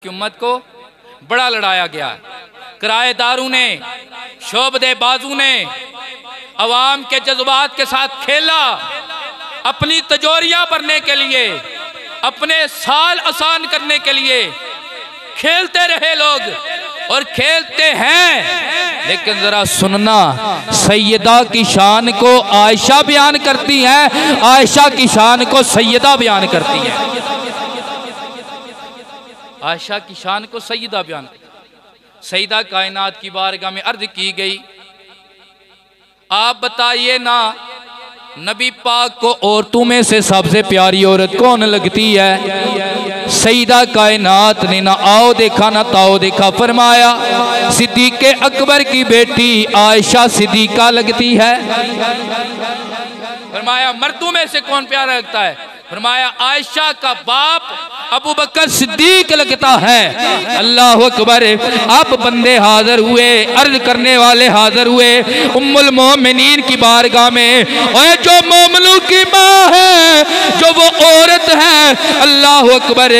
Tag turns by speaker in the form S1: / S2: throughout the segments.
S1: की उम्मत को बड़ा लड़ाया गया। किराएदारों ने, शोबदे बाजू ने अवाम के जज्बात के साथ खेला, अपनी तजोरियां भरने के लिए, अपने साल आसान करने के लिए खेलते रहे लोग और खेलते हैं। लेकिन जरा सुनना, सैयदा की शान को आयशा बयान करती है, आयशा की शान को सैयदा बयान करती है। आयशा की शान को सैयदा बयान, सैयदा कायनात की बारगाह में अर्ज की गई, आप बताइए ना, नबी पाक को औरतों में से सबसे प्यारी औरत कौन लगती है? सैयदा कायनात ने ना आओ देखा ना ताओ देखा, फरमाया सिद्दीक़ अकबर की बेटी आयशा सिद्दीक़ा लगती है। फरमाया मर्दों में से कौन प्यारा लगता है? फरमाया आयशा का बाप अबू बकर सिद्दीक लगता है। अल्लाह अकबर। अब बंदे हाजिर हुए, अर्ज करने वाले हाजिर हुए उम्मुल मोमिनीन की बारगाह में। और जो मोमिनों की माँ है, जो वो औरत है, अल्लाह अकबर,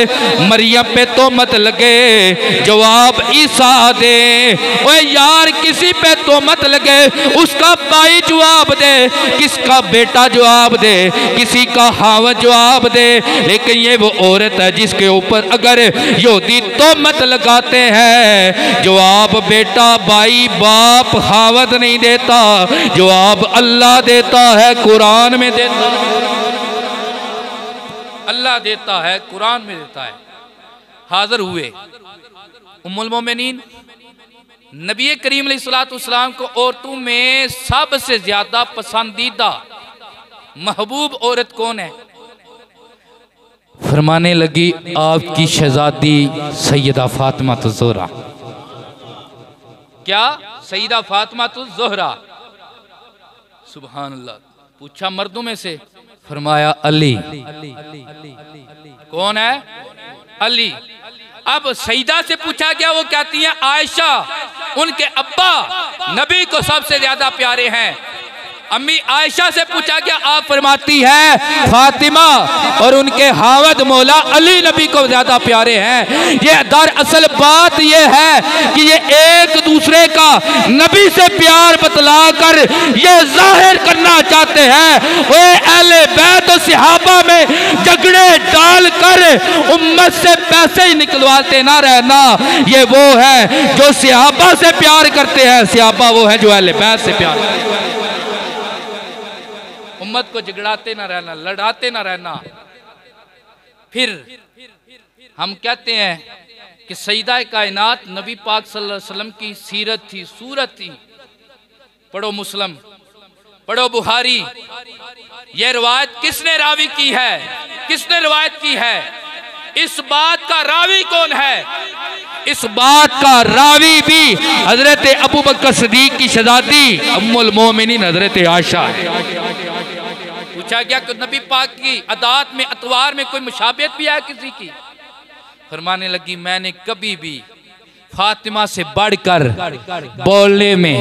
S1: मरियम पे तो मत लगे, जवाब ईसा दे। ओए यार किसी पे तो मत लगे, उसका भाई जवाब दे, किसका बेटा जवाब दे, किसी का हावत जवाब दे। लेकिन ये वो औरत है जिसके ऊपर अगर यहूदी तो मत लगाते हैं, जवाब बेटा भाई बाप हावत नहीं देता, जवाब अल्लाह देता है, कुरान में देता है, अल्लाह देता है, कुरान में देता है। हाजिर हुए उम्मुल मोमिनीन, नबी करीम अलैहिस्सलाम को औरतों में सबसे ज्यादा पसंदीदा महबूब औरत कौन है? फरमाने लगी आपकी शहजादी सैयदा फातिमा तो ज़ोहरा। क्या? सैयदा फातिमा तो ज़ोहरा। सुभान अल्लाह। पूछा मर्दों में से? फरमाया अली। कौन है? अली। अब सैयदा से पूछा गया, वो कहती है आयशा, उनके अब्बा नबी को सबसे ज्यादा प्यारे हैं। अम्मी आयशा से पूछा गया, आप फरमाती है फातिमा और उनके हावद मौला अली नबी को ज्यादा प्यारे हैं। ये दरअसल बात ये है कि ये एक दूसरे का नबी से प्यार बतलाकर ये जाहिर करना चाहते हैं। वो अहले बैत और सहाबा में झगड़े डालकर उम्मत से पैसे ही निकलवाते ना रहना। ये वो है जो सहाबा से प्यार करते हैं, सहाबा वो है जो अहले बैत से प्यार करते हैं। उम्मत को झगड़ाते ना रहना, लड़ाते ना रहना। फिर हम कहते हैं कि सैयदा कायनात नबी पाक सल्लल्लाहु अलैहि वसल्लम की सीरत थी, सूरत थी। पढ़ो मुस्लिम, पढ़ो बुखारी। यह रिवायत किसने रावी की है? किसने रिवायत की है? इस बात का रावी कौन है? इस बात का रावी भी हजरत अबू बकर सिद्दीक की शहजादी उम्मुल मोमिनीन हजरत आयशा है। पूछा गया कि नबी पाक की अदात में, अतवार में कोई मुशाबियत भी है किसी की? फरमाने लगी मैंने कभी भी फातिमा से बढ़कर बोलने में,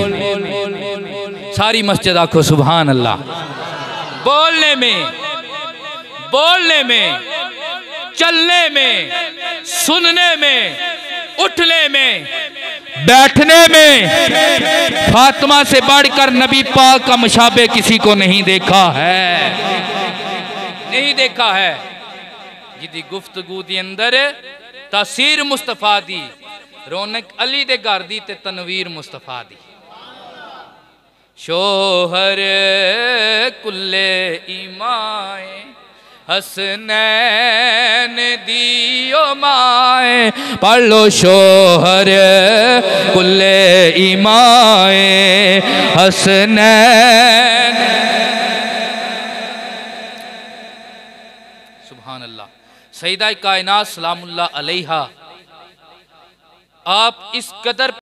S1: सारी मस्जिद आखो सुभान अल्लाह, बोलने में, चलने में, सुनने में, उठने में, बैठने में फातिमा से बढ़कर नबी पाक का मुशाबे किसी को नहीं देखा है, नहीं देखा है। जिदी गुफ्तगू दी अंदर तासीर मुस्तफा दी, रौनक अली दे घर दी ते तनवीर मुस्तफा दी। शोहर कुल्ले ईमाए हसनैन दियो माए, पढ़ लो शोहर कुल्ले इमाए हसनैन। सुभान अल्लाह। सैयदा कायनात सलामुल्लाह अलैहा, आप इस कदर